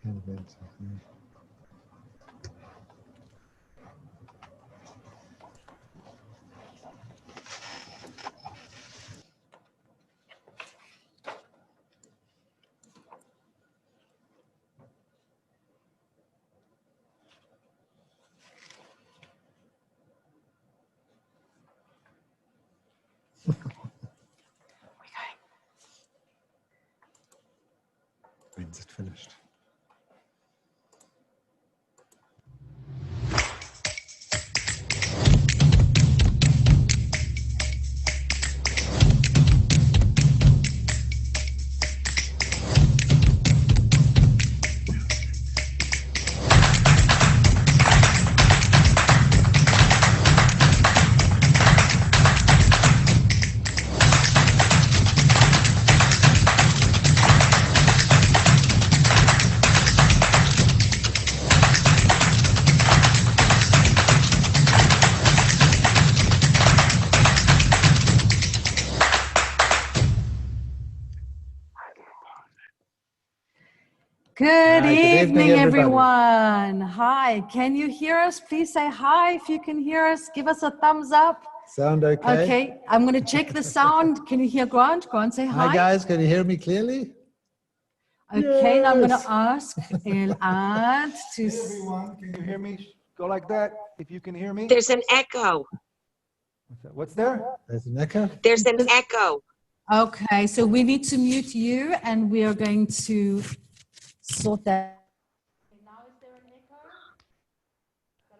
When's it finished? Good evening, everybody. everyone. Hi, can you hear us? Please say hi if you can hear us. Give us a thumbs up. Sound okay? Okay, I'm going to check the sound. Can you hear Grant? Grant, say hi. Hi guys, can you hear me clearly? Okay, now I'm going to Yes. ask Elad to... Hey everyone, can you hear me? Go like that, if you can hear me. There's an echo. What's there? There's an echo. There's an echo. Okay, so we need to mute you and we are going to sort that. Now is there an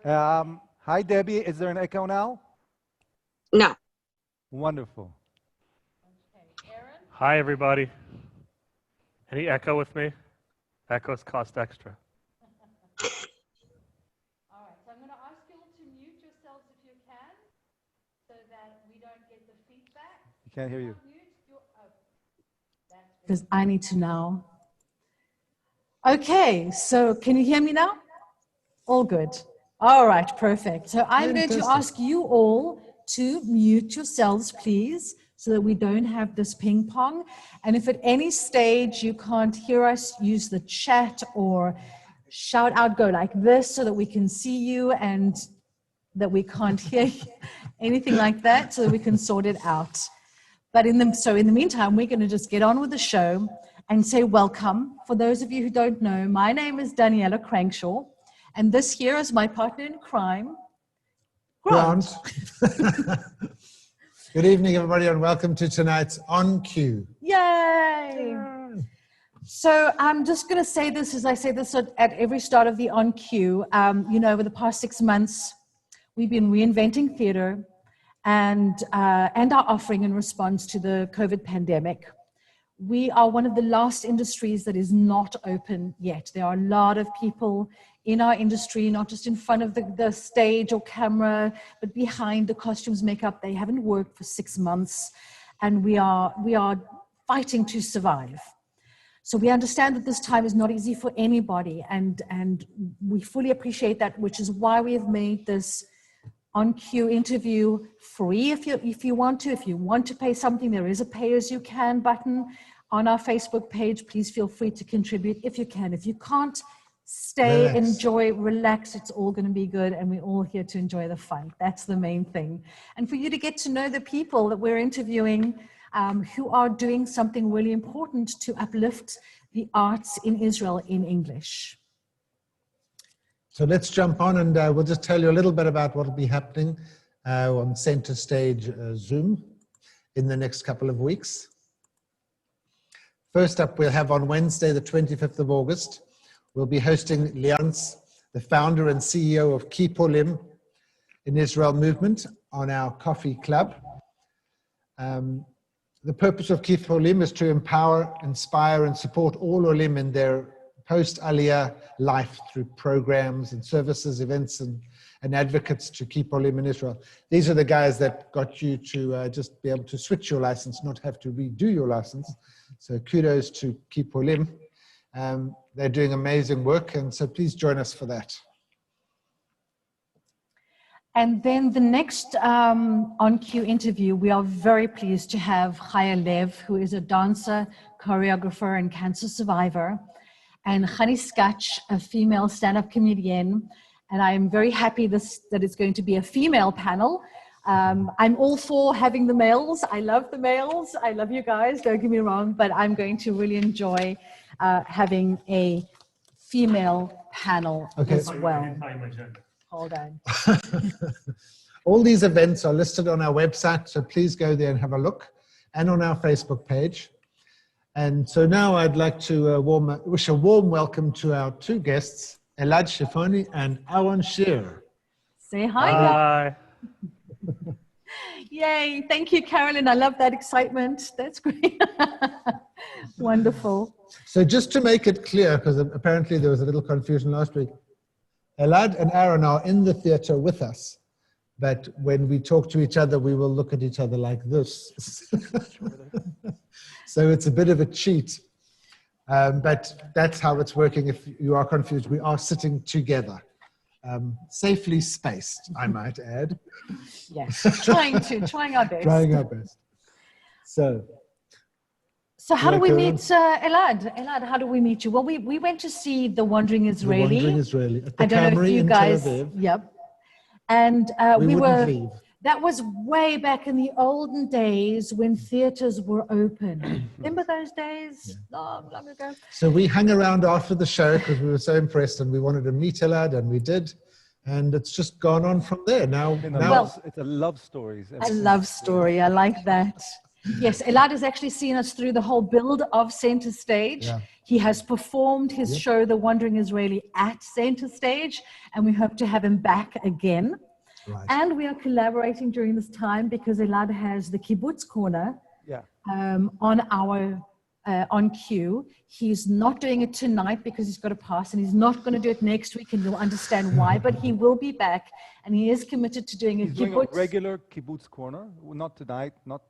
echo? Hi Debbie, is there an echo now? No. Wonderful. Okay, Aaron? Hi, everybody. Any echo with me? Echoes cost extra. All right, so I'm going to ask you all to mute yourselves if you can so that we don't get the feedback. I can't hear you. Because I need to know. Okay, so can you hear me now? All good. All right, perfect. So I'm going to ask you all to mute yourselves, please, so that we don't have this ping pong. And if at any stage you can't hear us, use the chat or shout out, go like this so that we can see you and that we can't hear you, anything like that, so that we can sort it out. But in the meantime, we're going to just get on with the show and say welcome. For those of you who don't know, my name is Daniela Crankshaw, and this here is my partner in crime, Grant. Good evening, everybody, and welcome to tonight's On Cue. Yay! So I'm just going to say this, as I say this at every start of the On Cue. You know, over the past 6 months, we've been reinventing theater and our offering in response to the COVID pandemic. We are one of the last industries that is not open yet. There are a lot of people in our industry, not just in front of the stage or camera, but behind the costumes, makeup. They haven't worked for 6 months, and we are fighting to survive. So we understand that this time is not easy for anybody, and we fully appreciate that, which is why we have made this On Cue interview free if you want to. If you want to pay something, there is a pay as you can button on our Facebook page. Please feel free to contribute if you can. If you can't, stay, Relax. enjoy, relax. It's all going to be good, and we're all here to enjoy the fun. That's the main thing. And for you to get to know the people that we're interviewing who are doing something really important to uplift the arts in Israel in English. So let's jump on, and we'll just tell you a little bit about what will be happening on Center Stage Zoom in the next couple of weeks. First up, we'll have on Wednesday, the 25th of August, we'll be hosting Lianz, the founder and CEO of Keep Olim in Israel Movement, on our coffee club. The purpose of Keep Olim is to empower, inspire, and support all Olim in their post-Aliyah life through programs and services, events, and advocates to keep Olim in Israel. These are the guys that got you to just be able to switch your license, not have to redo your license. So kudos to Keep Olim. They're doing amazing work, and so please join us for that. And then the next On Cue interview, we are very pleased to have Freier, who is a dancer, choreographer, and cancer survivor. and Khani Skach, a female stand-up comedian. And I'm very happy that it's going to be a female panel. I'm all for having the males. I love the males. I love you guys, don't get me wrong, but I'm going to really enjoy having a female panel as well. Hold on. All these events are listed on our website, so please go there and have a look, and on our Facebook page. And so now I'd like to wish a warm welcome to our two guests, Elad Shippony and Scheer. Say hi. Hi. Yay. Thank you, Carolyn. I love that excitement. That's great. Wonderful. So just to make it clear, because apparently there was a little confusion last week, Elad and Aaron are in the theater with us, but when we talk to each other, we will look at each other like this. So it's a bit of a cheat, but that's how it's working. If you are confused, we are sitting together, safely spaced, I might add. Yes, trying our best. Trying our best. So how do we meet Elad? Elad, how do we meet you? Well, we went to see The Wandering Israeli. The Wandering Israeli at the I don't know if Camry you in guys. Tel Aviv. Yep. And we were. Leave. That was way back in the olden days when theaters were open. Remember those days? Long ago. So we hung around after the show because we were so impressed and we wanted to meet Elad, and we did. And it's just gone on from there. Now it's a love story. A love story. I like that. Yes, Elad has actually seen us through the whole build of Center Stage. Yeah. He has performed his show, The Wandering Israeli, at Center Stage, and we hope to have him back again. Right. And we are collaborating during this time because Elad has the Kibbutz Corner on our on cue. He's not doing it tonight because he's got a pass, and he's not going to do it next week, and you'll understand why. But he will be back, and he is committed to doing He's a doing Kibbutz. a regular Kibbutz Corner, not tonight, not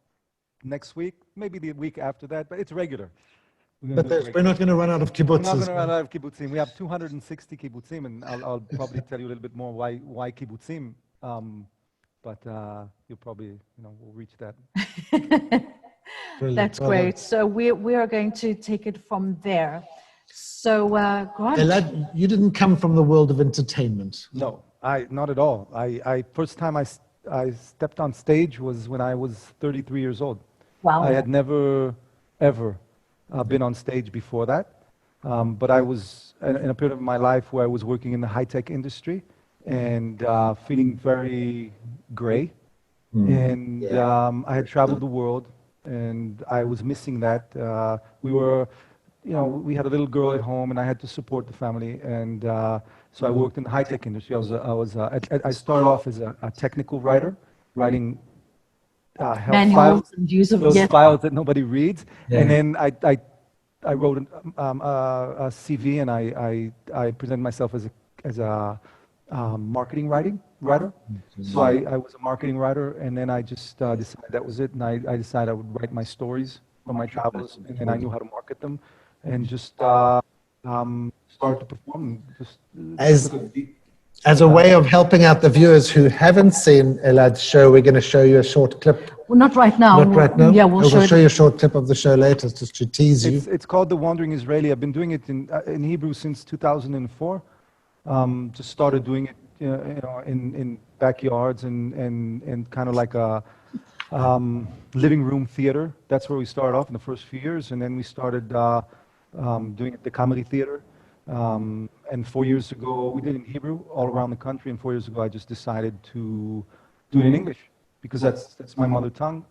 next week, maybe the week after that, but it's regular. But we're not going to run out of kibbutzes. We're not going to run out of kibbutzim. We have 260 kibbutzim, and I'll probably tell you a little bit more why kibbutzim. But you'll probably, we'll reach that. That's great. So we are going to take it from there. So, Grant. Elad, you didn't come from the world of entertainment. No, not at all. I first time I stepped on stage was when I was 33 years old. Wow. I had never, ever been on stage before that. But I was in a period of my life where I was working in the high-tech industry and feeling very gray. And I had traveled the world, and I was missing that. We had a little girl at home, and I had to support the family. And so I worked in the high-tech industry. I started off as a technical writer, writing help Manuals files, and use of those files that nobody reads. And then I wrote a CV, and I presented myself as a marketing writer. So I was a marketing writer, and then I just decided that was it. And I decided I would write my stories from my travels, and then I knew how to market them, and just started to perform. As a way of helping out the viewers who haven't seen Elad's show, we're going to show you a short clip. Well, not right now. Not right now? Yeah, we'll show you a short clip of the show later just to tease you. It's called The Wandering Israeli. I've been doing it in Hebrew since 2004. Just started doing it in backyards and kind of like a living room theater. That's where we started off in the first few years, and then we started doing it at the Comedy Theater. And 4 years ago, we did it in Hebrew all around the country, and 4 years ago I just decided to do it in English because that's my mother tongue.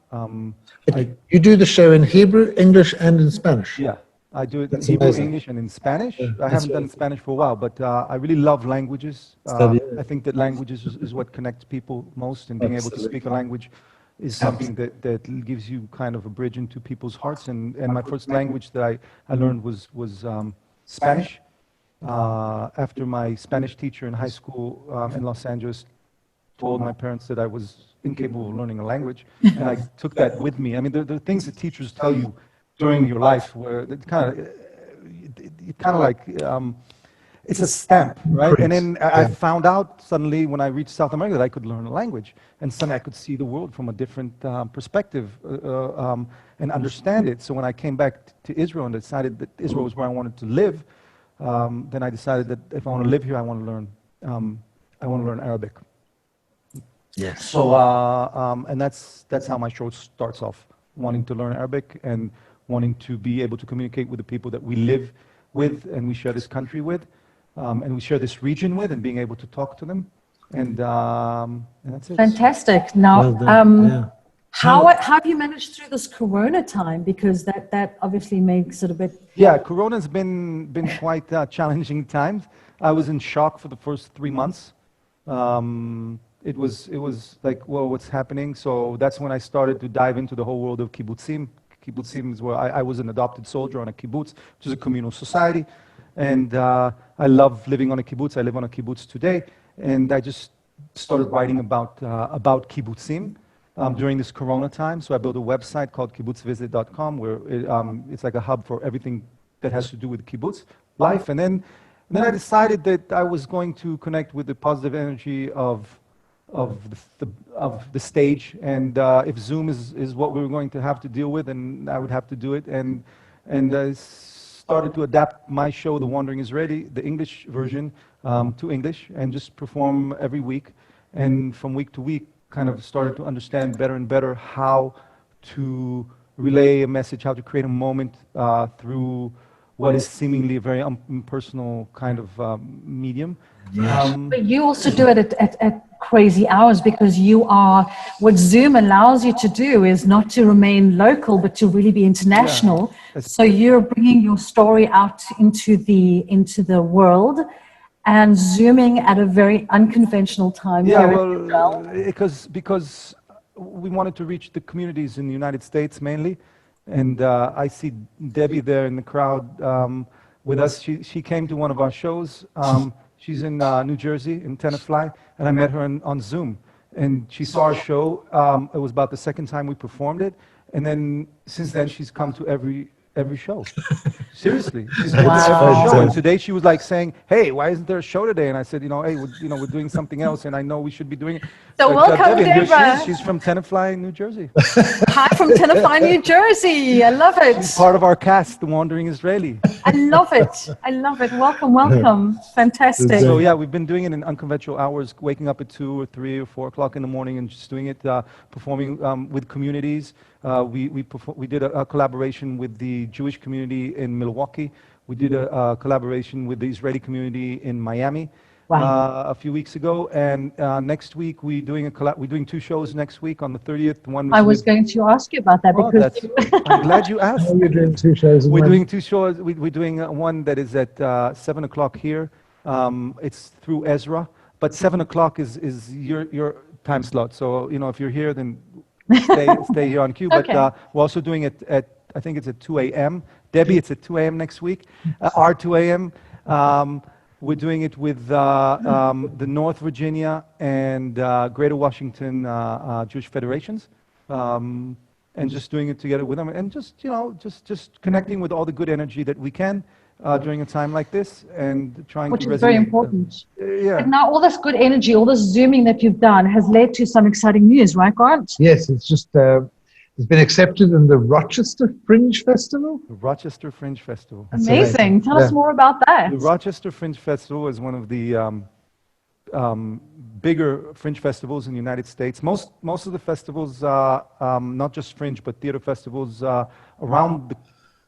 You do the show in Hebrew, English, and in Spanish? Yeah, I do it in Hebrew, English, and in Spanish. I haven't done Spanish for a while, but I really love languages. I think that languages is what connects people most, and being able to speak a language is something that gives you kind of a bridge into people's hearts. And my first language that I learned was Spanish. After my Spanish teacher in high school in Los Angeles told my parents that I was incapable of learning a language, and I took that with me. I mean, there are things that teachers tell you during your life where it kind of like it's a stamp, right? And then I found out suddenly when I reached South America that I could learn a language, and suddenly I could see the world from a different perspective and understand it. So when I came back to Israel and decided that Israel was where I wanted to live, then I decided that if I want to live here, I want to learn Arabic. Yes. So, and that's how my show starts off, wanting to learn Arabic and wanting to be able to communicate with the people that we live with and we share this country with, and we share this region with, and being able to talk to them. And that's it. Fantastic. Now, Well done. Yeah. how have you managed through this Corona time? Because that obviously makes it a bit. Yeah, Corona's been quite challenging times. I was in shock for the first 3 months. It was like, well, what's happening? So that's when I started to dive into the whole world of kibbutzim. Kibbutzim is where I was an adopted soldier on a kibbutz, which is a communal society. And I love living on a kibbutz. I live on a kibbutz today. And I just started writing about kibbutzim during this Corona time. So I built a website called kibbutzvisit.com, where it's like a hub for everything that has to do with kibbutz life. And then I decided that I was going to connect with the positive energy of the stage, and if Zoom is what we were going to have to deal with, and I would have to do it, and I started to adapt my show, The Wandering Israeli, the English version, to English, and just perform every week, and from week to week, kind of started to understand better and better how to relay a message, how to create a moment through what is seemingly a very impersonal kind of medium. But you also do it at crazy hours, because you are, what Zoom allows you to do is not to remain local, but to really be international. Yeah. So you're bringing your story out into the world and Zooming at a very unconventional time. Yeah, well, because we wanted to reach the communities in the United States mainly. And I see Debbie there in the crowd with us. She came to one of our shows. She's in New Jersey, in Tenafly, and I met her on Zoom. And she saw our show. It was about the second time we performed it. And then since then, she's come to every show. Seriously, she's come to every show. And today she was like saying, "Hey, why isn't there a show today?" And I said, "Hey, we're doing something else, and I know we should be doing it." So like, welcome, Deborah. She's from Tenafly, New Jersey. Hi from Tenafly, New Jersey. I love it. She's part of our cast, The Wandering Israeli. I love it. I love it. Welcome, welcome. Fantastic. So yeah, we've been doing it in unconventional hours, waking up at 2 or 3 or 4 o'clock in the morning and just doing it, performing with communities. We did a collaboration with the Jewish community in Milwaukee. We did a collaboration with the Israeli community in Miami. Wow. A few weeks ago, and next week we're doing 2 shows next week on the 30th. One I was going to ask you about that, because I'm glad you asked. You're doing 2 shows. We're doing 2 shows. We're doing one that is at 7 o'clock here. It's through Ezra, but 7 o'clock is your time slot. So if you're here, then stay here on cue. Okay. But we're also doing it at, I think it's at 2 a.m. Debbie, it's at 2 a.m. next week. Our 2 a.m. We're doing it with the North Virginia and Greater Washington Jewish Federations, and just doing it together with them, and just connecting with all the good energy that we can during a time like this, and trying which to is very important. Yeah. But now all this good energy, all this Zooming that you've done has led to some exciting news, right, Grant? Yes, it's just it's been accepted in the Rochester Fringe Festival. The Rochester Fringe Festival. Amazing. Tell us more about that. The Rochester Fringe Festival is one of the bigger fringe festivals in the United States. Most of the festivals, not just fringe, but theater festivals around the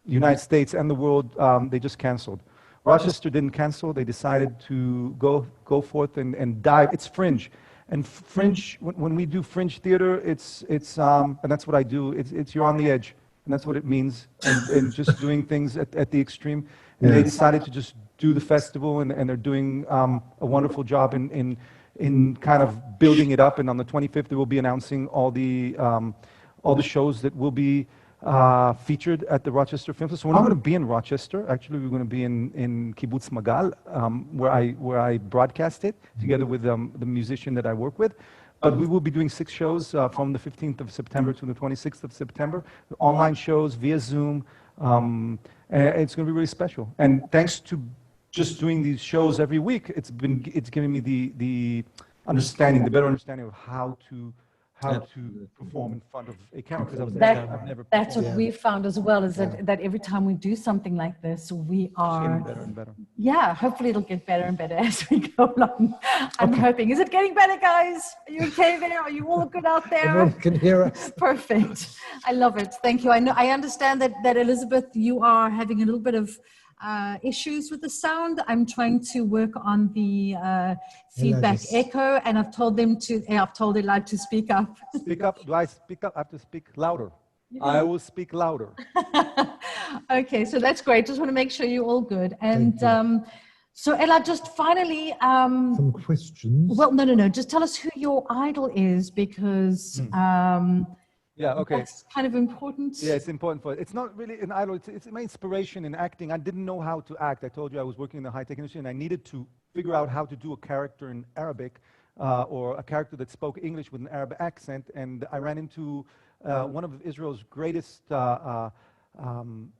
United States and the world, they just canceled. Rochester didn't cancel. They decided to go forth and dive. It's fringe. And fringe, when we do fringe theater, it's and that's what I do. It's you're on the edge, and that's what it means. And just doing things at the extreme. And they decided to just do the festival, and they're doing a wonderful job in kind of building it up. And on the 25th, they will be announcing all the shows that will be featured at the Rochester Film Festival. So we're not going to be in Rochester. Actually, we're going to be in Kibbutz Magal, where I broadcast it together with the musician that I work with. But we will be doing 6 shows from the 15th of September to the 26th of September. Online shows via Zoom. And it's going to be really special. And thanks to just doing these shows every week, it's giving me the better understanding of how to Absolutely. perform in front of a camera, because I've That- never That's what performed. we found as well, is that every time we do something like this, we are, Getting better and better. yeah, hopefully it'll get better and better as we go along. I'm hoping. Is it getting better, guys? Are you okay there? Are you all good out there? Everyone can hear us. Perfect. I love it. Thank you. I understand that Elizabeth, you are having a little bit of issues with the sound. I'm trying to work on the feedback just- echo, and I've told Elad to speak up. Speak up. Do I speak up? I have to speak louder. I will speak louder. Okay, so that's great. Just want to make sure you're all good. And Thank so Elad, just finally, Some questions. well, no. Just tell us who your idol is, because Yeah, okay. that's kind of important. Yeah, it's important for it. It's not really an idol. It's my inspiration in acting. I didn't know how to act. I told you I was working in the high-tech industry, and I needed to figure out how to do a character in Arabic or a character that spoke English with an Arab accent. And I ran into one of Israel's greatest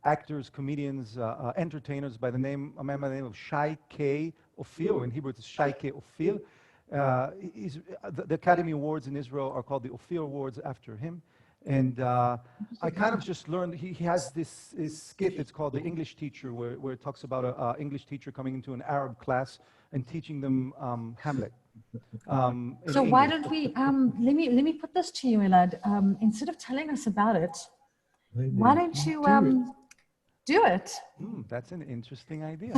actors, comedians, entertainers a man by the name of Shaike Ophir, or in Hebrew it's Shaike Ophir. The Academy Awards in Israel are called the Ophir Awards after him. And I kind of just learned, he has this skit, it's called The English Teacher, where it talks about an English teacher coming into an Arab class and teaching them Hamlet. So why don't we, let me put this to you, Elad. Instead of telling us about it, why don't you do it? That's an interesting idea.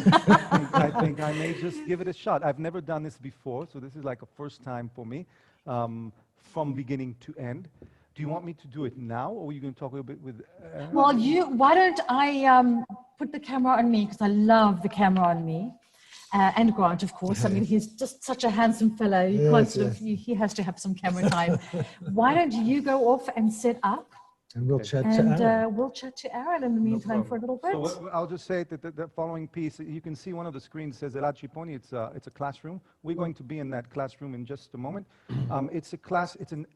I think I may just give it a shot. I've never done this before, so this is like a first time for me, from beginning to end. Do you want me to do it now, or are you going to talk a little bit with... Well, why don't I put the camera on me, because I love the camera on me. And Grant, of course. I mean, he's just such a handsome fellow. You can't Yes, sort of, he has to have some camera time. Why don't you go off and set up, And we'll chat to and Aaron. we'll chat to Aaron in the meantime for a little bit. So I'll just say that the following piece, you can see one of the screens says Elad Shippony. It's a classroom. We're going to be in that classroom in just a moment. It's a class, it's in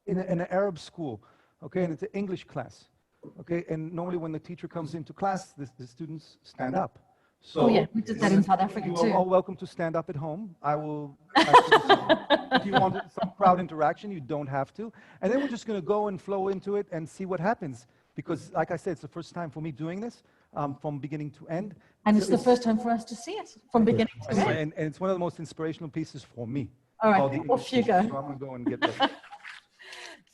an Arab school, okay, and it's an English class, okay, and normally when the teacher comes into class, the students stand up. So Oh yeah, we did that in South Africa you too. are all welcome to stand up at home. I will, if you want some crowd interaction, you don't have to. And then we're just going to go and flow into it and see what happens. Because, like I said, it's the first time for me doing this from beginning to end. And it's the first time for us to see it from beginning to end. And it's one of the most inspirational pieces for me. All right, called The off you English go. Teacher. So I'm going to go and get ready.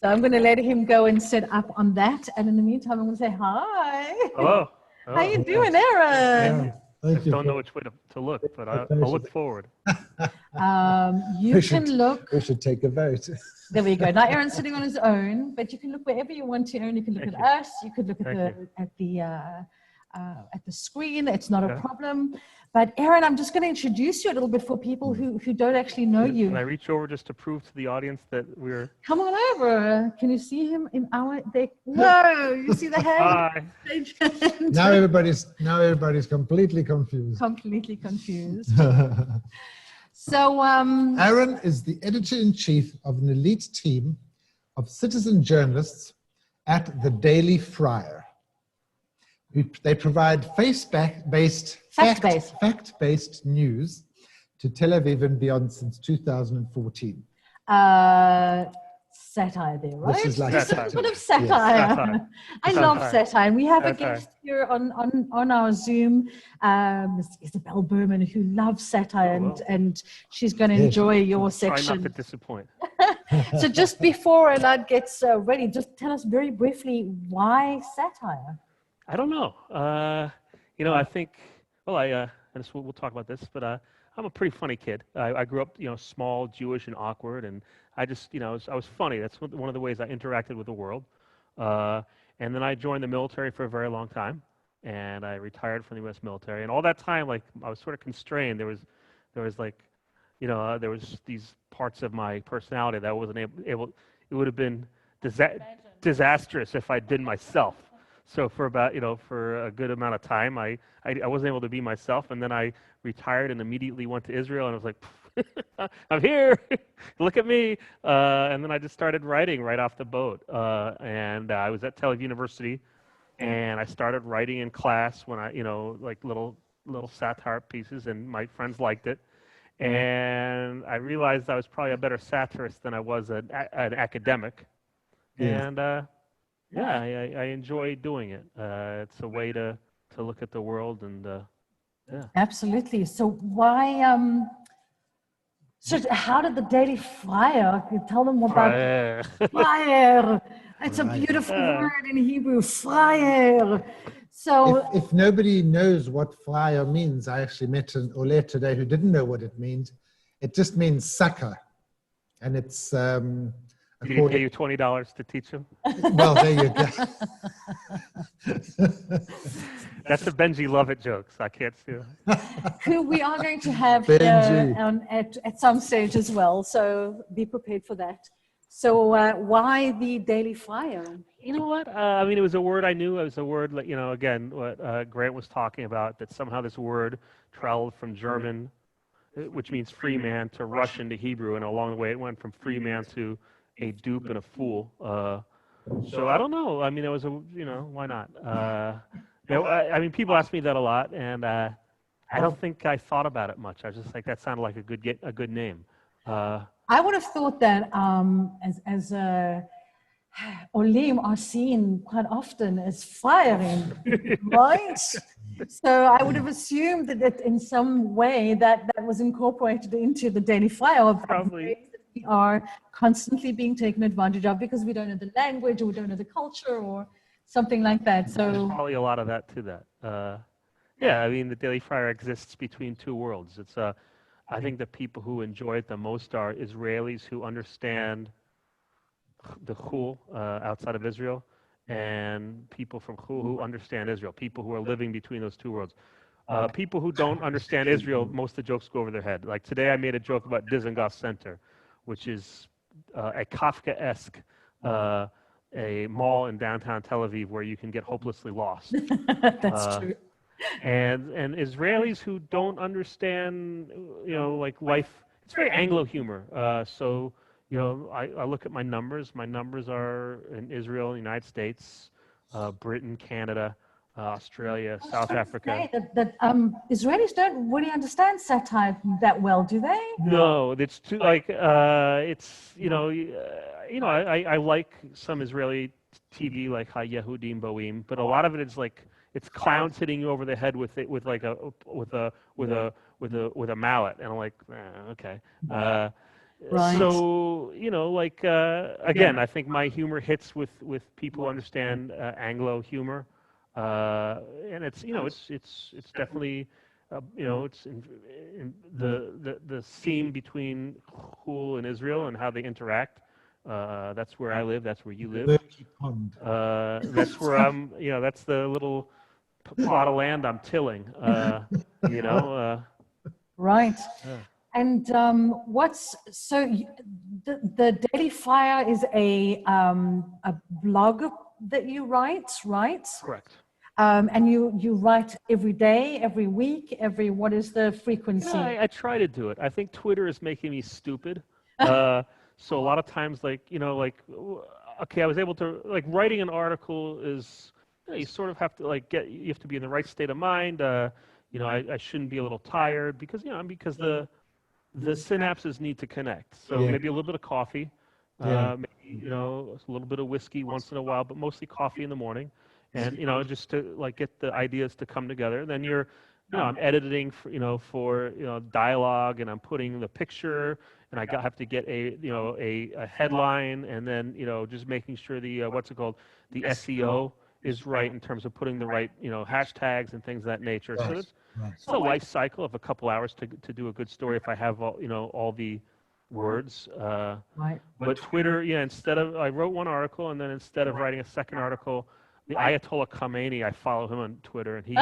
So I'm going to let him go and set up on that. And in the meantime, I'm going to say hi. Hello. How you doing, Aaron? Thank you. Don't know which way to look, but I'll look forward. You We can should- look. We should take a vote. There we go. Now Aaron's sitting on his own, but you can look wherever you want to, Aaron. You can look Thank at you. us. You could look Thank at the screen. It's not a Okay. problem. But Aaron, I'm just going to introduce you a little bit for people who don't actually know Can I you. reach over just to prove to the audience that we're... Come on over. Can you see him in our? Whoa! You see the hand? Hi. Stage hand? Now everybody's completely confused. Completely confused. So Aaron is the editor-in-chief of an elite team of citizen journalists at the Daily Freier. They provide fact-based news to Tel Aviv and beyond since 2014. satire there, right? This is like Just a satire. bit of satire. Satire. I love Satire. satire. And we have a Satire. guest here on our Zoom, Miss Isabel Berman, who loves satire, Oh, wow. and she's going to Yes. enjoy your Try not to section. disappoint. So just before Elad gets ready, just tell us very briefly why satire. I don't know. I think, well, we'll talk about this, but I'm a pretty funny kid. I grew up, small, Jewish, and awkward, and I just, I was funny. That's one of the ways I interacted with the world. And then I joined the military for a very long time, and I retired from the U.S. military. And all that time, like, I was sort of constrained. There was these parts of my personality that I wasn't able. It would have been disastrous if I'd been myself. So for about, for a good amount of time, I wasn't able to be myself. And then I retired and immediately went to Israel, and I was like, I'm here, look at me. And then I just started writing right off the boat. And I was at Tel Aviv University, and I started writing in class when I, like little satire pieces, and my friends liked it. and I realized I was probably a better satirist than I was an academic. Yeah. And yeah, I enjoy doing it. It's a way to look at the world, and yeah. Absolutely. So why, so how did the Daily Freier, you tell them about Freier. Freier. It's a Freier. beautiful word in Hebrew, Freier. So If nobody knows what Freier means, I actually met an Ole today who didn't know what it means. It just means sucker. And it's... Did he pay you $20 to teach him? well, there you go. That's a Benji Lovett joke, so I can't see it. who we are going to have Benji. here at some stage as well. So be prepared for that. So why the Daily Freier? You know what? I mean, it was a word I knew. It was a word, you know, again, what Grant was talking about, that somehow this word traveled from German, which means free man, to Russian to Hebrew, and along the way it went from free man to a dupe and a fool. So I don't know. I mean, it was a, you know, why not? You know, I mean, people ask me that a lot, and I don't think I thought about it much. I was just like, that sounded like a good name. I would have thought that as Olim are seen quite often as firing, right? So I would have assumed that in some way that was incorporated into the Daily Freier. Probably. We are constantly being taken advantage of because we don't know the language or we don't know the culture or something like that. There's So probably a lot of that to that. Yeah, I mean, the Daily Freier exists between two worlds. It's I think the people who enjoy it the most are Israelis who understand the Chul outside of Israel, and people from Chul who understand Israel, people who are living between those two worlds. People who don't understand Israel, most of the jokes go over their head. Like today I made a joke about Dizengoff Center, which is a Kafka-esque a mall in downtown Tel Aviv where you can get hopelessly lost. that's true. And Israelis who don't understand, you know, like life, it's very Anglo humor. So, you know, I look at my numbers. My numbers are in Israel, the United States, Britain, Canada, Australia, South Africa. That Israelis don't really understand satire that well, do they? No, it's too like it's you know I like some Israeli TV like Ha Yehudim Boim, but a lot of it is like it's clowns hitting you over the head with a mallet, and I'm like, okay. Right. So you know, like again, I think my humor hits with people who understand Anglo humor, and it's you know it's definitely you know it's in the scene between Chul and Israel and how they interact. That's where I live. That's where you live. That's where I'm. You know, that's the little plot of land I'm tilling. You know. Right. And what's the Daily Freier is a blog that you write, right? Correct. And you write every day, every week, what is the frequency? Yeah, I try to do it. I think Twitter is making me stupid. So a lot of times, like, you know, like, okay, I was able to, like, writing an article is, you know, you sort of have to, like, you have to be in the right state of mind. You know, I shouldn't be a little tired because, you know, because the synapses need to connect. So maybe a little bit of coffee, maybe, you know, a little bit of whiskey once in a while, but mostly coffee in the morning. And, you know, just to, like, get the ideas to come together. Then you're, you know, I'm editing for, you know, dialogue, and I'm putting the picture, and I have to get a headline, and then, you know, just making sure the, what's it called, the SEO is right in terms of putting the right, you know, hashtags and things of that nature. So it's a life cycle of a couple hours to do a good story if I have all, you know, all the words. Right. But Twitter, yeah, I wrote one article, and then instead of writing a second article, the Ayatollah Khamenei, I follow him on Twitter, and he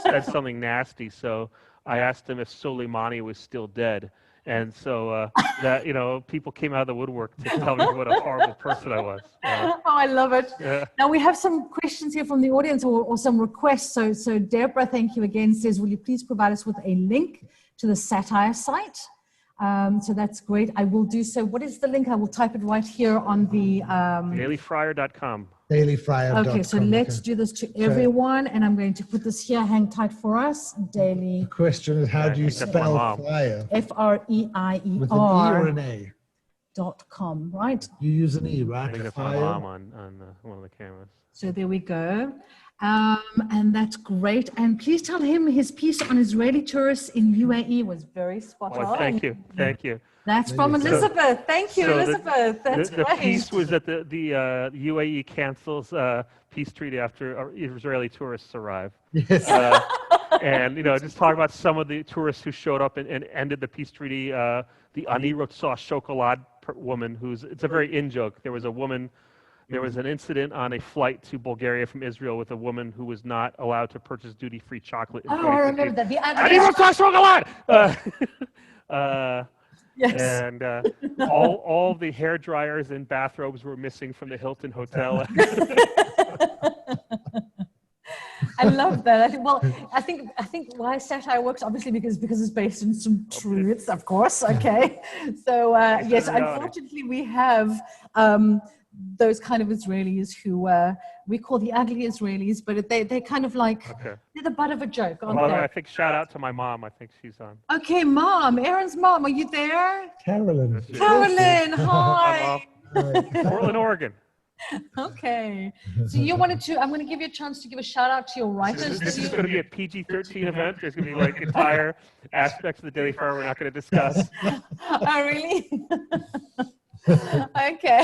said something nasty. So I asked him if Soleimani was still dead. And so that, you know, people came out of the woodwork to tell me what a horrible person I was. Oh, I love it. Yeah. Now we have some questions here from the audience or some requests. So Deborah, thank you again, says, will you please provide us with a link to the satire site? So that's great. I will do so. What is the link? I will type it right here on the... dailyfreier.com. dailyfreier.com. Okay, so let's do this to everyone, and I'm going to put this here, hang tight for us, daily. The question is, how Yeah, I do you think that's my spell mom. Freier? Freier. With an E or an A? .com, right? You use an E, I right? think that's my Freier? mom on one of the cameras. So there we go. And that's great. And please tell him his piece on Israeli tourists in UAE was very spot Well, on. thank you. Thank you. That's from Elizabeth. Thank you, So Elizabeth. That's the great. piece was that the UAE cancels peace treaty after Israeli tourists arrive. Yes. And, you know, just talk about some of the tourists who showed up and ended the peace treaty. The Ani Rotzah Chocolate woman, it's a very in joke. There was a woman, there was an incident on a flight to Bulgaria from Israel with a woman who was not allowed to purchase duty-free chocolate. In Oh, I remember that. The Ani Rotzah Chocolate! Yes. And all the hair dryers and bathrobes were missing from the Hilton Hotel. I love that. I think why satire works, obviously because it's based on some truths, of course. Okay, so yes, unfortunately we have those kind of Israelis who we call the ugly Israelis, but they're kind of like they're the butt of a joke, aren't they? I think shout out to my mom. I think she's on. Okay, Mom, Aaron's mom, are you there? Carolyn. Carolyn, hi. Portland, Oregon. Okay, so you wanted to, I'm going to give you a chance to give a shout out to your writers. This is going to be a PG-13 event. There's going to be like entire aspects of the Daily Freier we're not going to discuss. Oh, really? Okay,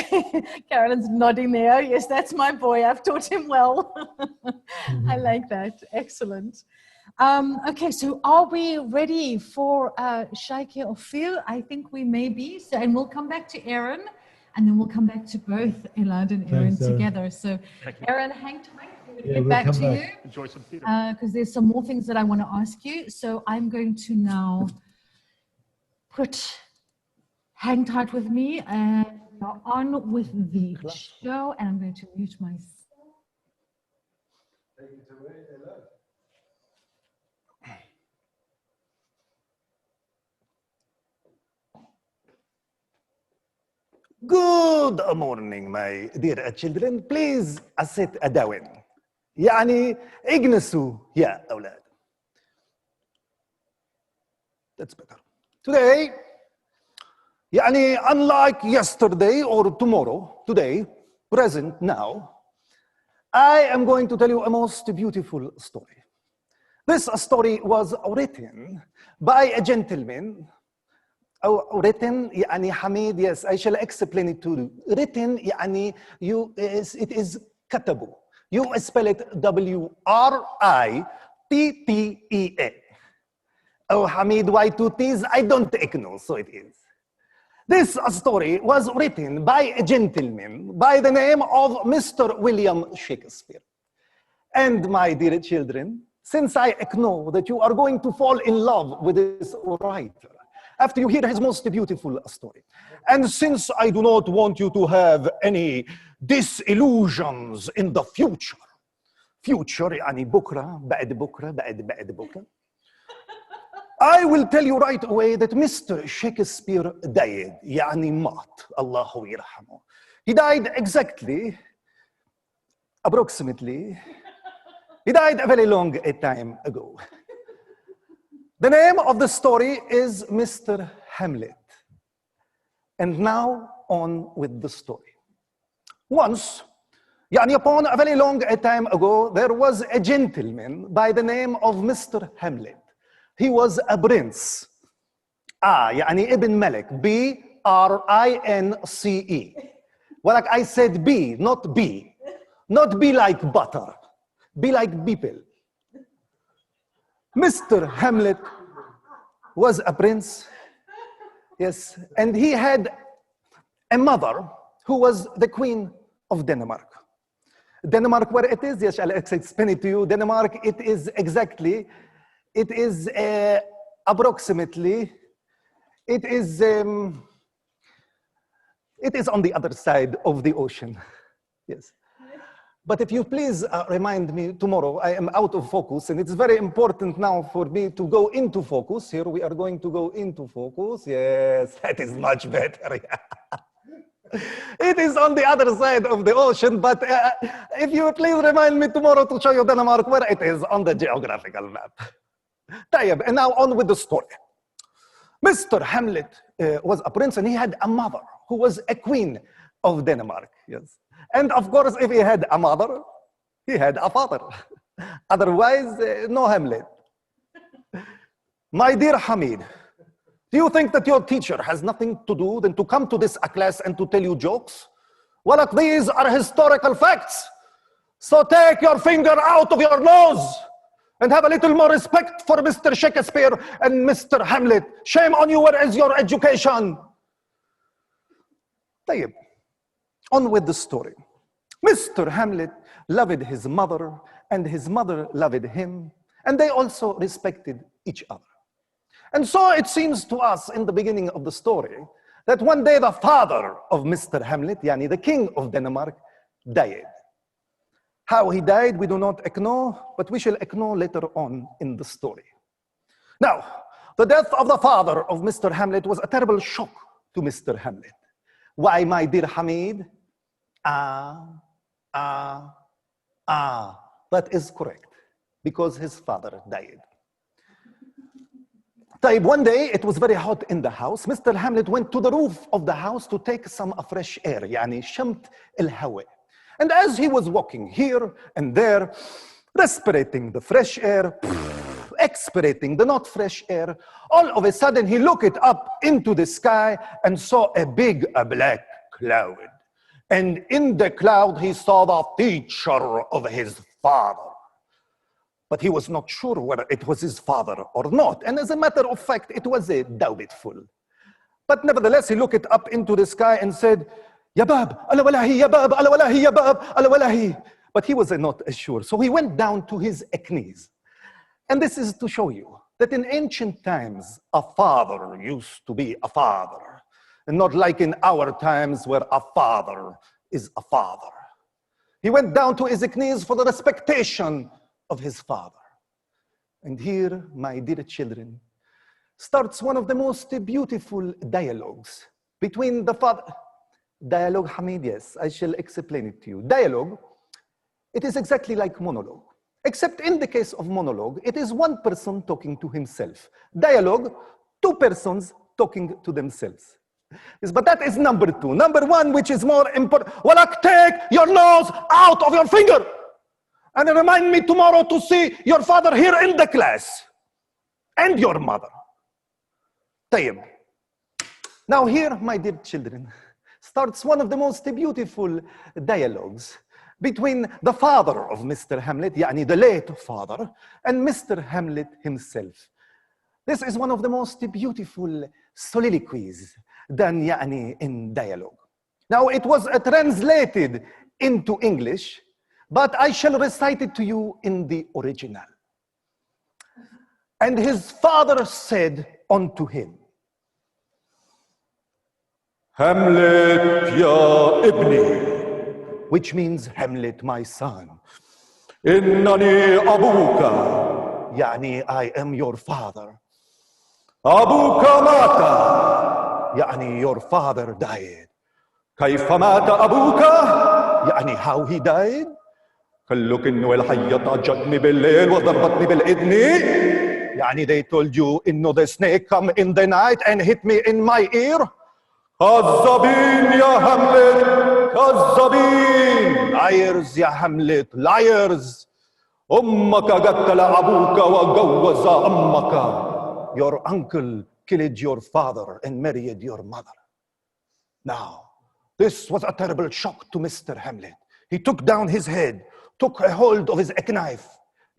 Carolyn's nodding there. Yes, that's my boy. I've taught him well. I like that. Excellent. Okay, so are we ready for Shaike or Phil? I think we may be. So, and we'll come back to Aaron. And then we'll come back to both Elad and Aaron together. So, Aaron, hang tight. We're going to get back to you. Enjoy some theater. Because there's some more things that I want to ask you. So, I'm going to now hang tight with me, and we're on with the show. And I'm going to mute myself. Take it away, Elad. Good morning, my dear children. Please sit down. يعني اجلسوا يا أولاد. That's better. Today, يعني unlike yesterday or tomorrow, today, present, now, I am going to tell you a most beautiful story. This story was written by a gentleman. Written يعني حميد, yes, I shall explain it to you. Written يعني it is كتبوا. You spell it W-R-I-T-T-E-A. Oh, Hamid, why two T's? I don't know, so it is. This story was written by a gentleman by the name of Mr. William Shakespeare. And my dear children, since I know that you are going to fall in love with this writer, after you hear his most beautiful story. And since I do not want you to have any disillusions in the future, يعني بكرة بعد بكرة بعد بكرة, I will tell you right away that Mr. Shakespeare died, يعني مات, الله يرحمه. He died exactly, approximately, he died a very long time ago. The name of the story is Mr. Hamlet. And now on with the story. Once, يعني upon a very long time ago, there was a gentleman by the name of Mr. Hamlet. He was a prince. يعني ابن ملك. B-R-I-N-C-E. Well, like I said B, not B. Not be like butter. Be like people. Mr. Hamlet was a prince, yes, and he had a mother who was the Queen of Denmark. Denmark, where it is, yes, I'll explain it to you. Denmark, it is approximately, it is on the other side of the ocean, yes. But if you please remind me tomorrow, I am out of focus, and it's very important now for me to go into focus. Here we are going to go into focus. Yes, that is much better. It is on the other side of the ocean, but if you please remind me tomorrow to show you Denmark where it is on the geographical map. طيب, and now on with the story. Mr. Hamlet was a prince and he had a mother who was a queen of Denmark. Yes. And of course, if he had a mother, he had a father. Otherwise, no Hamlet. My dear Hamid, do you think that your teacher has nothing to do than to come to this class and to tell you jokes? Well, these are historical facts. So take your finger out of your nose and have a little more respect for Mr. Shakespeare and Mr. Hamlet. Shame on you, where is your education? طيب, on with the story. Mr. Hamlet loved his mother and his mother loved him, and they also respected each other. And so it seems to us in the beginning of the story that one day the father of Mr. Hamlet, yani the king of Denmark, died. How he died, we do not know, but we shall know later on in the story. Now, the death of the father of Mr. Hamlet was a terrible shock to Mr. Hamlet. Why, my dear Hamid? That is correct, because his father died. One day, it was very hot in the house. Mr. Hamlet went to the roof of the house to take some fresh air, يعني شمت الهواء. And as he was walking here and there, respirating the fresh air, expirating the not fresh air, all of a sudden he looked up into the sky and saw a big black cloud. And in the cloud, he saw the teacher of his father. But he was not sure whether it was his father or not. And as a matter of fact, it was a doubtful. But nevertheless, he looked up into the sky and said, Ya Bab, ala walahi, ya Bab, ala walahi, ya Bab, ala walahi. But he was not sure. So he went down to his knees. And this is to show you that in ancient times, a father used to be a father. And not like in our times where a father is a father. He went down to his knees for the respectation of his father. And here, my dear children, starts one of the most beautiful dialogues between the father. Dialogue, Hamid, yes, I shall explain it to you. Dialogue, it is exactly like monologue. Except in the case of monologue, it is one person talking to himself. Dialogue, two persons talking to themselves. Yes, but that is number two. Number one, which is more important, Walak, take your nose out of your finger and remind me tomorrow to see your father here in the class and your mother. طيب. Now here, my dear children, starts one of the most beautiful dialogues between the father of Mr. Hamlet, يعني the late father, and Mr. Hamlet himself. This is one of the most beautiful soliloquies done يعني in dialogue. Now it was translated into English, but I shall recite it to you in the original. And his father said unto him, Hamlet, ya ibni, which means Hamlet, my son. Innani abuka, yani I am your father. Abuka mata, yani your father died. Kayfa mata abuka, yani how he died. قال لك إنه الحية طاجتني بالليل وضربتني بالإذن. يعني they told you إنه the snake come in the night and hit me in my ear. كذابين يا هاملت كذابين. Liars يا هاملت liars. أمك قتل أبوك وجوز أمك. Your uncle killed your father and married your mother. Now, this was a terrible shock to Mr. Hamlet. He took down his head, took a hold of his knife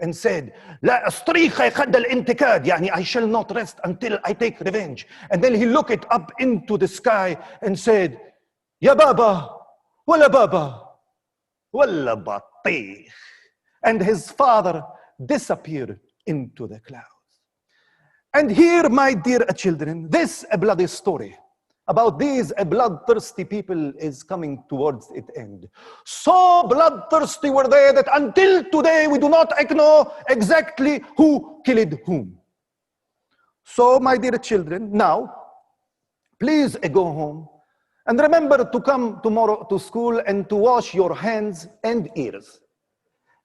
and said, لا أستريخ خد الانتكاد, يعني I shall not rest until I take revenge. And then he looked up into the sky and said, يا بابا ولا بابا ولا بطيخ. And his father disappeared into the clouds. And here, my dear children, this bloody story about these bloodthirsty people is coming towards its end. So bloodthirsty were they that until today we do not know exactly who killed whom. So my dear children, now please go home And remember to come tomorrow to school and to wash your hands and ears.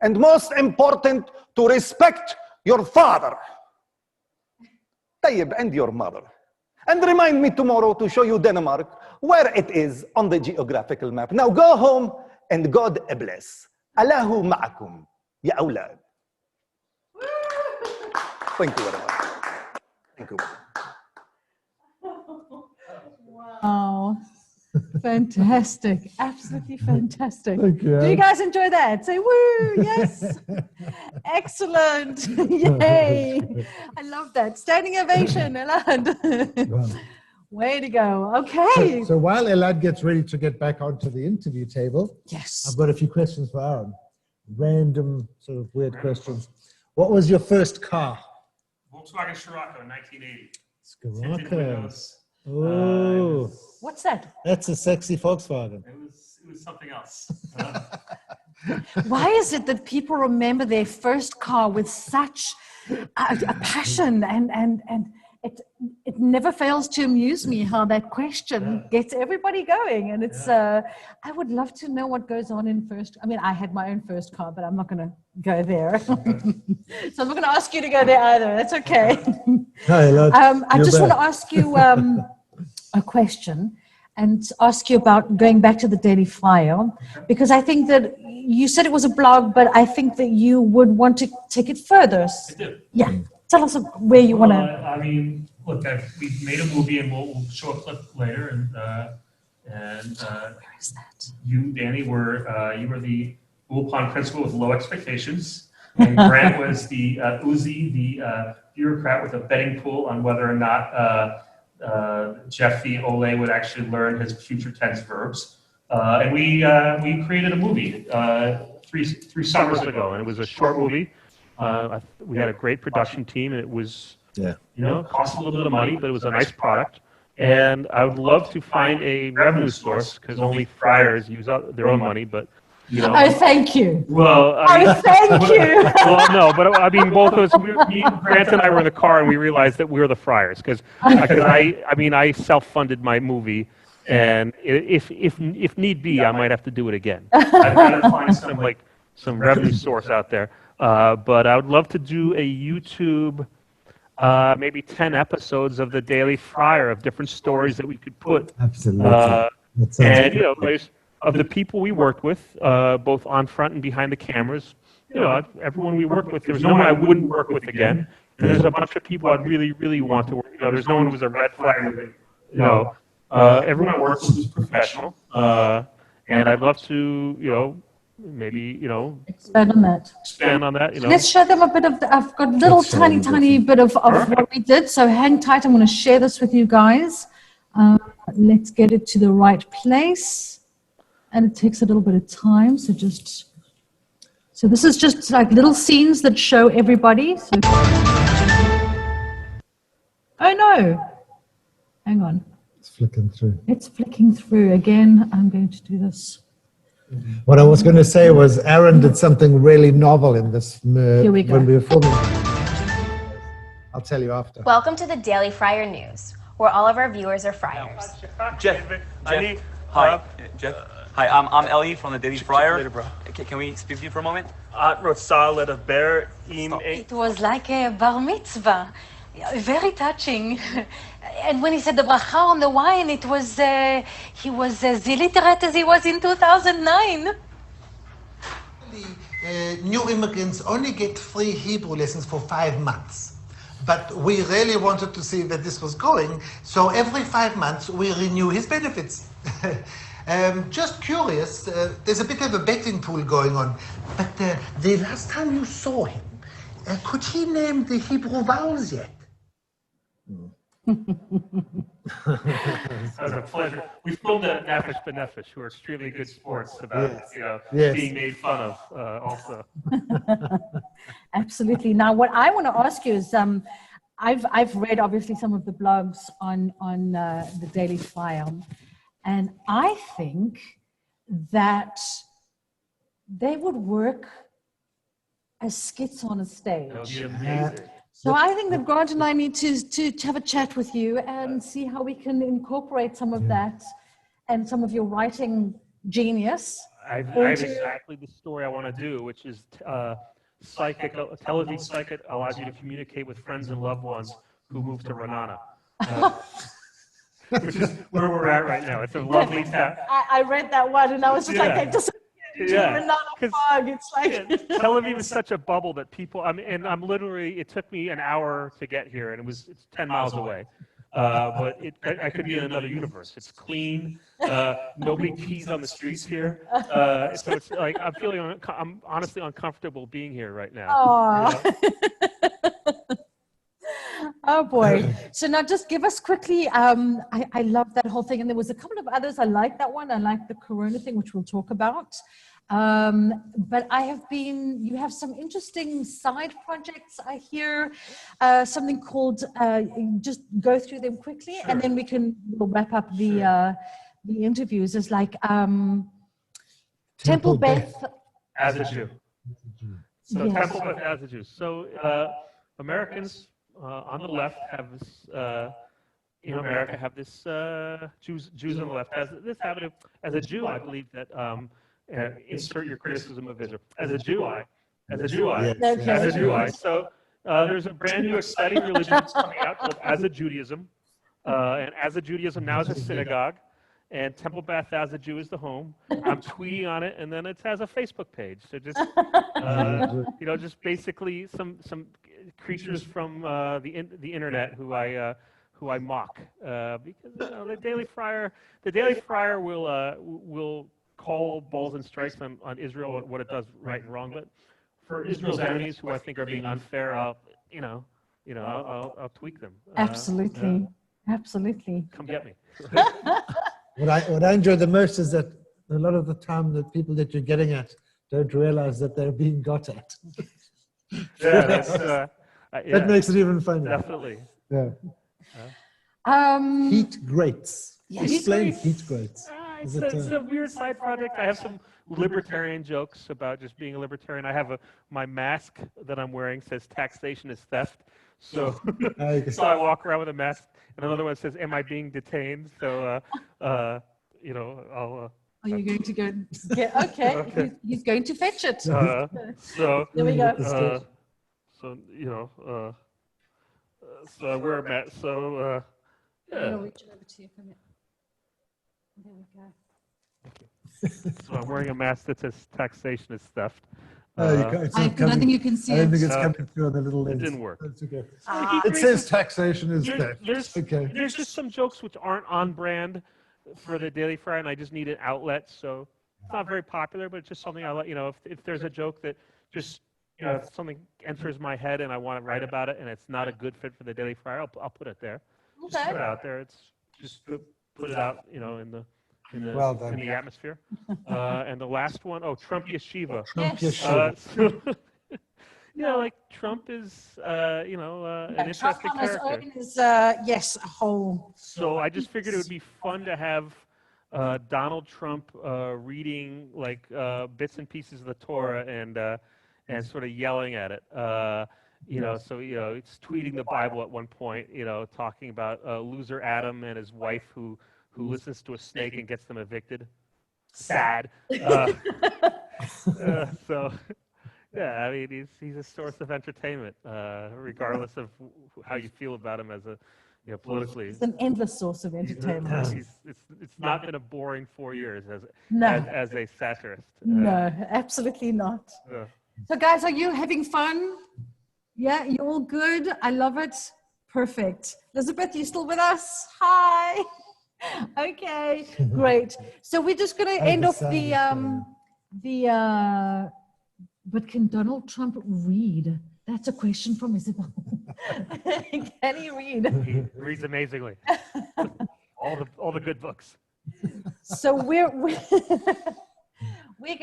And most important, to respect your father. طيب, and your mother. And remind me tomorrow to show you Denmark, where it is on the geographical map. Now go home and God bless. Allahu ma'akum, ya awlad. Thank you very much. Thank you. Wow. Fantastic. Absolutely fantastic. Thank you, Do you Anne. guys enjoy that? Say woo, yes. Excellent. Yay. I love that. Standing ovation, Elad. Wow. Way to go. Okay. So while Elad gets ready to get back onto the interview table, Yes. I've got a few questions for Aaron. Random, sort of weird questions. What was your first car? Volkswagen Scirocco, 1980. Scirocco. Oh, What's that? that's a sexy Volkswagen. It was something else. Why is it that people remember their first car with such a passion and it never fails to amuse me how that question gets everybody going. And it's, I would love to know what goes on in first. I mean, I had my own first car, but I'm not going to go there. So I'm not going to ask you to go there either. That's okay. Hi, Elad. I You're just want to back. ask you a question and ask you about going back to the Daily Freier, because I think that you said it was a blog, but I think that you would want to take it further. I did. Yeah. Tell us where you want to. I mean, look, we've made a movie, and we'll show a clip later. And Where is that? you, Danny, you were the Bull Pond principal with low expectations, and Grant was the Uzi, the bureaucrat with a betting pool on whether or not Jeffy Ole would actually learn his future tense verbs. And we created a movie three summers ago, and it was a short movie. We had a great production team, and it was, cost a little bit of money, but it was a nice product. And I would love to find a revenue source, because only Freiers use their own money, but, Oh, thank you. Well, Thank you. well, no, but I mean, both of us, Grant and I were in the car, and we realized that we were the Freiers, because I self-funded my movie, and if need be, I might have to do it again. I've got to find some revenue source out there. But I would love to do a YouTube, maybe 10 episodes of the Daily Freier of different stories that we could put. Absolutely. And There's of the people we worked with, both on front and behind the cameras. Everyone we worked with, there's no one I wouldn't work with again. And there's a bunch of people I'd really, really want to work with. There's no one who was a red flag. Everyone I worked with was professional. And I'd love to, maybe, Expand on that. Let's show them a bit of I've got little tiny bit of what we did. So hang tight. I'm going to share this with you guys. Let's get it to the right place. And it takes a little bit of time. So this is just like little scenes that show everybody. So, oh no, hang on. it's flicking through. It's flicking through again. I'm going to do this. What I was going to say was Aaron did something really novel in this Here we go. when we were filming. I'll tell you after. Welcome to the Daily Freier News, where all of our viewers are Freiers. Jeff, hi, Jeff. Hi, I'm Ellie from the Daily Freier. Later, bro. Can we speak to you for a moment? It was like a bar mitzvah, very touching. And when he said the bracha on the wine, it was he was as illiterate as he was in 2009. New immigrants only get free Hebrew lessons for 5 months. But we really wanted to see that this was going, so every 5 months we renew his benefits. Just curious, there's a bit of a betting pool going on, but the last time you saw him, could he name the Hebrew vowels yet? It was a pleasure. We filmed at Nefesh B'Nefesh, who are extremely good sports about being made fun of also. Absolutely. Now, what I want to ask you is, I've read obviously some of the blogs on the Daily Freier, and I think that they would work as skits on a stage. That would be amazing. So I think that Grant and I need to have a chat with you and see how we can incorporate some of that and some of your writing genius. I have exactly the story I want to do, which is psychic. Tel Aviv psychic allows you to communicate with friends and loved ones who moved to Renana, which is where we're at right now. It's a lovely town. I read that one, and I was just like, they just Renana fog. It's like Tel Aviv is such a bubble that people. I'm literally. It took me an hour to get here, and it's 10 miles away. But I could be in another universe. It's clean. Nobody pees on the streets here. So it's like I'm honestly uncomfortable being here right now. Oh boy. So now just give us quickly, I love that whole thing. And there was a couple of others. I like that one. I like the Corona thing, which we'll talk about. But you have some interesting side projects. I hear something called, just go through them quickly, and then we'll wrap up the interviews. It's like Temple Beth as a Jew. So yes. Temple Beth as a Jew. So Americans on the left have this. In America, have this Jews on the left has this habit of, as a Jew, I believe that. Insert your criticism of Israel. As a Jew, So there's a brand new exciting religion that's coming out called As a Judaism, and As a Judaism now is a synagogue, and Temple Beth as a Jew is the home. I'm tweeting on it, and then it has a Facebook page. So just just basically some creatures from the internet who I mock because the Daily Freier will call balls and strikes on Israel, what it does right and wrong. But for Israel's enemies, who I think are being unfair, I'll tweak them. Absolutely. Come get me. What I enjoy the most is that a lot of the time the people that you're getting at don't realize that they're being got at. That makes it even funnier. Definitely. Yeah. Heat grates. Yes. Explain heat grates. It's a weird side project. I have some libertarian jokes about just being a libertarian. I have my mask that I'm wearing says taxation is theft. So, so I walk around with a mask, and another one says, "Am I being detained?" So, I'll. Are you going to go get? Okay, he's going to fetch it. So there we go. So I wear a mask. So I'll reach it over to you. Come here. There we go. So I'm wearing a mask that says taxation is theft. I don't think you can see it. I don't think it's coming through on the little lens. It didn't work. That's okay. It says taxation is theft. There's just some jokes which aren't on brand for the Daily Freier, and I just need an outlet. So it's not very popular, but it's just something I like. If there's a joke that just if something enters my head and I want to write about it, and it's not a good fit for the Daily Freier, I'll put it there. Okay. Just put it out there. It's just put it out, in the atmosphere. And the last one, Trump Yeshiva. Trump Yeshiva. Like Trump is, an interesting character. Trump on his own is, a whole. So I just figured it would be fun to have Donald Trump reading like bits and pieces of the Torah and sort of yelling at it. It's tweeting the Bible at one point, talking about loser Adam and his wife who listens to a snake and gets them evicted. Sad. He's a source of entertainment, regardless of how you feel about him as a, politically. It's an endless source of entertainment. It's not been a boring 4 years as a satirist. No, absolutely not. So guys, are you having fun? Yeah, you all good? I love it. Perfect. Elizabeth, you still with us? Hi. Okay, great. So we're just going to end off but can Donald Trump read? That's a question from Isabel. Can he read? He reads amazingly. all the good books. So we're going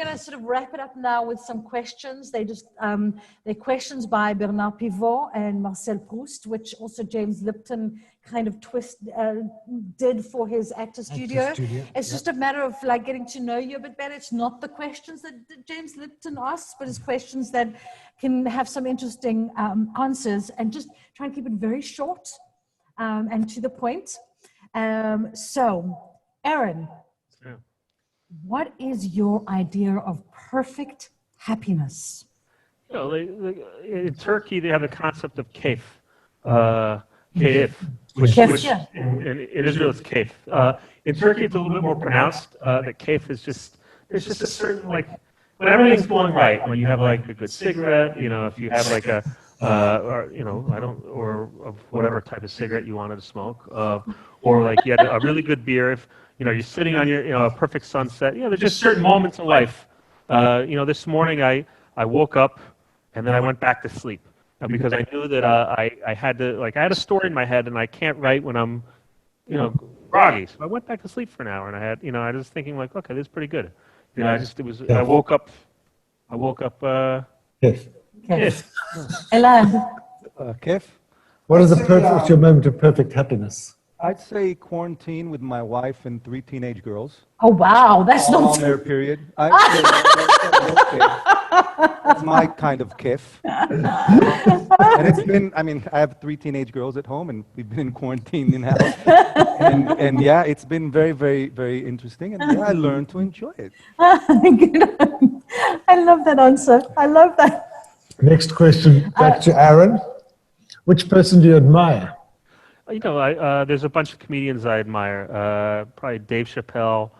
to sort of wrap it up now with some questions. They're questions by Bernard Pivot and Marcel Proust, which also James Lipton kind of did for his actor studio. It's just a matter of like getting to know you a bit better. It's not the questions that James Lipton asks, but it's questions that can have some interesting answers, and just try and keep it very short and to the point. So, Aaron, what is your idea of perfect happiness? You know, in Turkey they have the concept of kayf, kayf, which Yeah. in Israel it's kayf. In Turkey it's a little bit more pronounced. That kayf is just there's just a certain like when everything's going right, when you have like a good cigarette, you know, if you have like a or you know or of whatever type of cigarette you wanted to smoke, or like you had a really good beer. If you know you're sitting on your a perfect sunset, you know, there's just certain moments in life. You know, this morning I woke up. And then I went back to sleep because I knew that I had a story in my head and I can't write when I'm, you know, groggy. So I went back to sleep for an hour and I was thinking like, okay, this is pretty good. You know, I woke up. Yes. Elad. Kef? What's your moment of perfect happiness? I'd say quarantine with my wife and 3 teenage girls. Oh, wow. That's all not... on their period. That's my kind of kef. And it's been, I mean, I have 3 teenage girls at home and we've been in quarantine in house. And yeah, it's been very, very, very interesting. And yeah, I learned to enjoy it. I love that answer. I love that. Next question, back to Aaron. Which person do you admire? You know, there's a bunch of comedians I admire. Probably Dave Chappelle,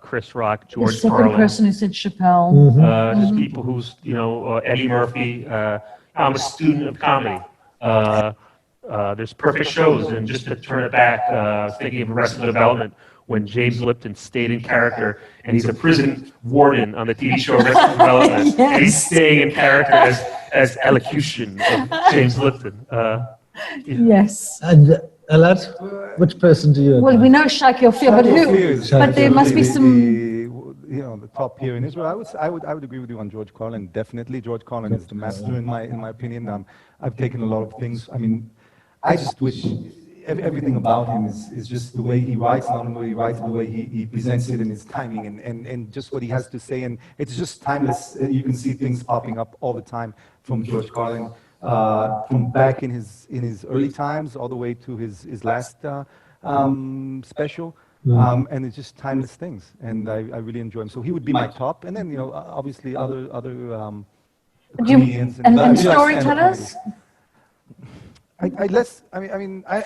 Chris Rock, George The second Carlin. person who said Chappelle. Just people who's, you know, Eddie Murphy. I'm a student of comedy. There's perfect shows, and just to turn it back, I was thinking of Arrested Development when James Lipton stayed in character, and he's a prison warden on the TV show Arrested Development, Yes. and he's staying in character as elocution of James Lipton. Yes. And Elad, which person do you admire? Well, we know Shaki Ophir, but who? But there must be some... You know, the top here in Israel. I would agree with you on George Carlin. Definitely, George Carlin is the master in my opinion. I've taken a lot of things. I mean, I just wish everything about him is just the way he writes, not only the way he writes, but the way he presents it and his timing and just what he has to say. And it's just timeless. You can see things popping up all the time from George Carlin, from back in his early times all the way to his last special. And it's just timeless things, and I really enjoy him. So he would be my top, and then, you know, obviously other comedians and storytellers. I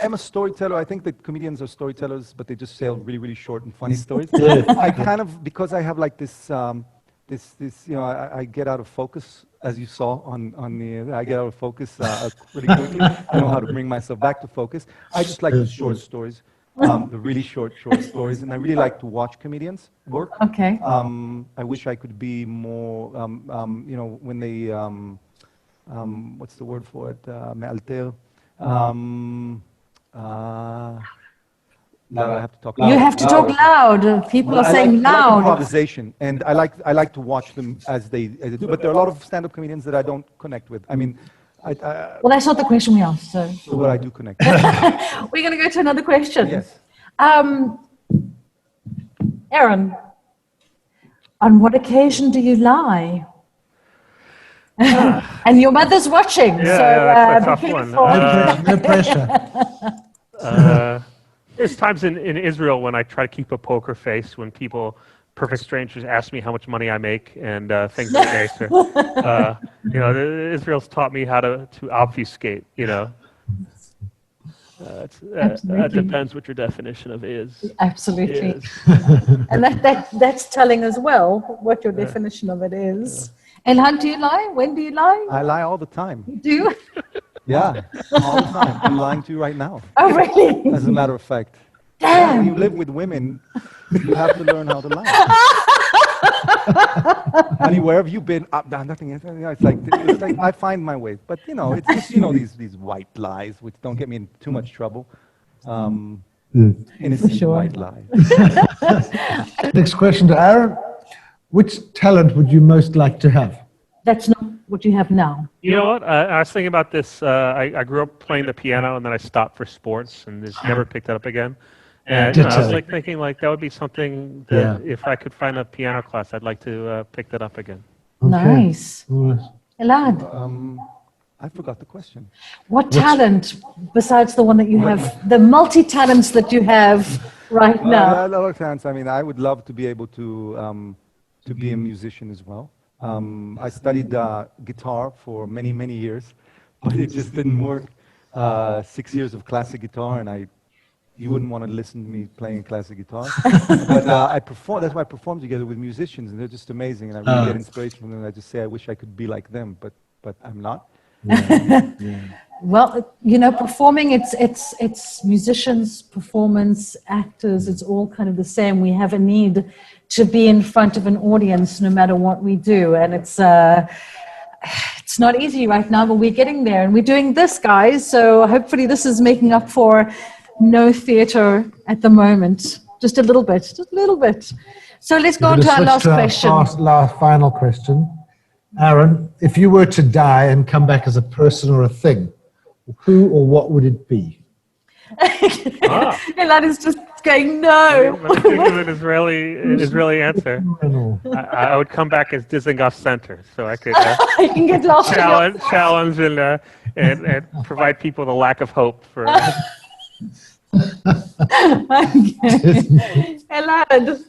am a storyteller. I think that comedians are storytellers, but they just tell really, really short and funny stories. I kind of, because I have like this, you know, I get out of focus, as you saw on the, I get out of focus really quickly. I know how to bring myself back to focus. I just like the short stories. The really short stories, and I really like to watch comedians work. Okay. I wish I could be more, you know, when they, what's the word for it? Me'alter. Now I have to talk loud. You have to talk loud. People are saying I like loud. improvisation, and I like to watch them as they do. But there are a lot of stand-up comedians that I don't connect with. I mean. Well, that's not the question we asked, so. But I do connect. We're going to go to another question. Yes. Aaron, on what occasion do you lie? And your mother's watching, Yeah, so that's a tough be one. careful. No pressure. There's times in Israel when I try to keep a poker face when people, perfect strangers, ask me how much money I make and things of that nature. You know, Israel's taught me how to obfuscate. You know, that depends what your definition of is. Absolutely. Is. And that's telling as well what your definition of it is. Elad, do you lie? When do you lie? I lie all the time. Do you? Yeah, all the time. I'm lying to you right now. Oh, really? As a matter of fact. Damn. When you live with women, you have to learn how to lie. Honey, where have you been? Nothing. It's like I find my way. But, you know, it's just, you know, these white lies, which don't get me in too much trouble. Innocent white lies. Next question to Aaron. Which talent would you most like to have? That's not what you have now. You know what? I was thinking about this. I grew up playing the piano, and then I stopped for sports, and just never picked it up again. And you know, I was like thinking, like that would be something that if I could find a piano class, I'd like to pick that up again. Okay. Nice. Right. Elad, I forgot the question. what talent, besides the one that you have, the multi-talents that you have, right now. No, chance. I mean, I would love to be able to be a musician as well. I studied guitar for many, many years, but it just didn't work. 6 years of classic guitar, and you wouldn't want to listen to me playing classic guitar. But I perform. That's why I perform together with musicians, and they're just amazing. And I really get inspiration from them. And I just say, I wish I could be like them, but I'm not. Well, performing, it's musicians, performance, actors, it's all kind of the same. We have a need to be in front of an audience no matter what we do. And it's not easy right now, but we're getting there. And we're doing this, guys. So hopefully this is making up for no theater at the moment. Just a little bit, So let's go on to our last question. Last final question. Aaron, if you were to die and come back as a person or a thing, who or what would it be? Elad is just going, no. Let me think of an Israeli answer. I would come back as Dizengoff Center, so I could you can get lost challenge and provide people the lack of hope for. Elad.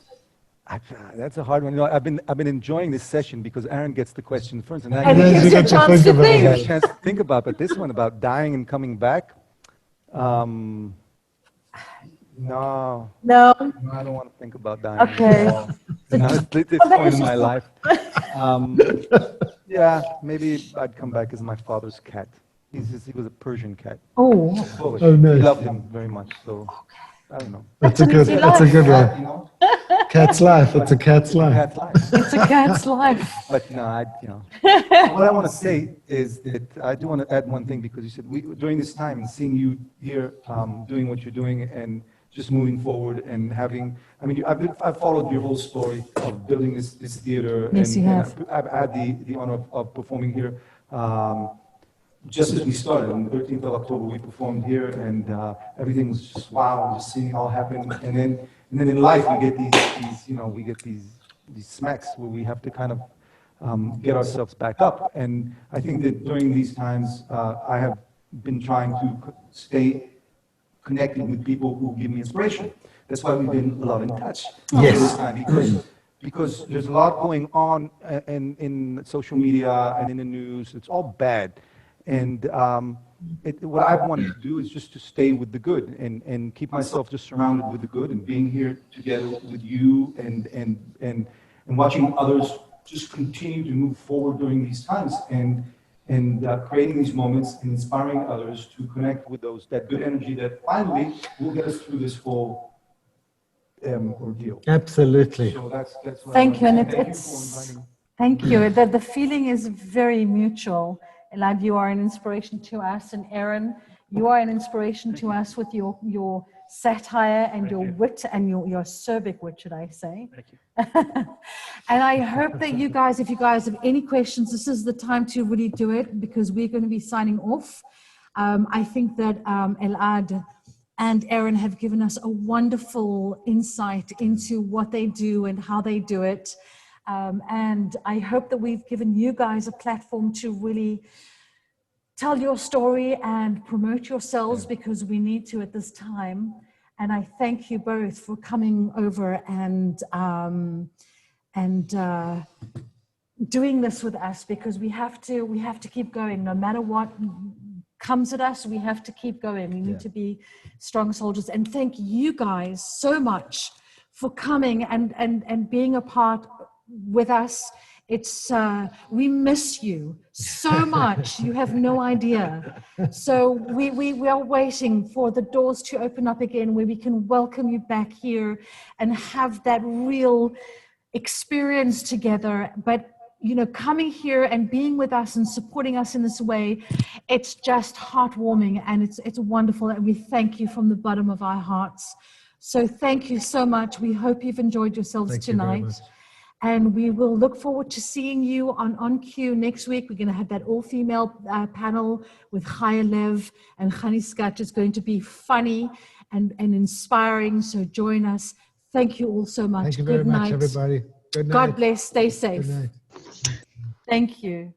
That's a hard one. I've been enjoying this session because Aaron gets the question first, and it gives you a chance to think. A chance to think about. But this one about dying and coming back, no, I don't want to think about dying. Okay. At this point in my life, yeah, maybe I'd come back as my father's cat. He was a Persian cat. Oh, nice. He loved him very much. So I don't know. That's a good one. Cat's life. It's a cat's life. It's a cat's life. But no, what I want to say is that I do want to add one thing, because you said during this time and seeing you here doing what you're doing and just moving forward and having, I mean, I've followed your whole story of building this theater. Yes, you have. I've had the honor of performing here. Just as we started on the 13th of October, we performed here, and everything was just wow, just seeing it all happen. And then in life, we get these smacks where we have to kind of get ourselves back up. And I think that during these times, I have been trying to stay connected with people who give me inspiration. That's why we've been a lot in touch this time, because there's a lot going on in social media and in the news. It's all bad. And what I've wanted to do is just to stay with the good and keep myself just surrounded with the good, and being here together with you and watching others just continue to move forward during these times, and creating these moments and inspiring others to connect with that good energy that finally will get us through this whole ordeal. Absolutely. So that's what Thank you, and thank you. The feeling is very mutual. Elad, you are an inspiration to us, and Aaron, you are an inspiration to us with your satire and your wit and your acerbic wit, should I say. Thank you. And I hope that you guys, if you guys have any questions, this is the time to really do it, because we're going to be signing off. I think that Elad and Aaron have given us a wonderful insight into what they do and how they do it. And I hope that we've given you guys a platform to really tell your story and promote yourselves, because we need to at this time. And I thank you both for coming over and doing this with us, because we have to keep going. No matter what comes at us, we have to keep going. We need to be strong soldiers. And thank you guys so much for coming and being a part with us. It's we miss you so much. You have no idea. So we are waiting for the doors to open up again, where we can welcome you back here and have that real experience together. But coming here and being with us and supporting us in this way, it's just heartwarming, and it's wonderful, and we thank you from the bottom of our hearts. So thank you so much. We hope you've enjoyed yourselves tonight. And we will look forward to seeing you on Cue next week. We're going to have that all-female panel with Chaya Lev and Chani Skach. It's going to be funny and inspiring, so join us. Thank you all so much. Thank you very much, everybody. Good night. God bless. Stay safe. Good night. Thank you.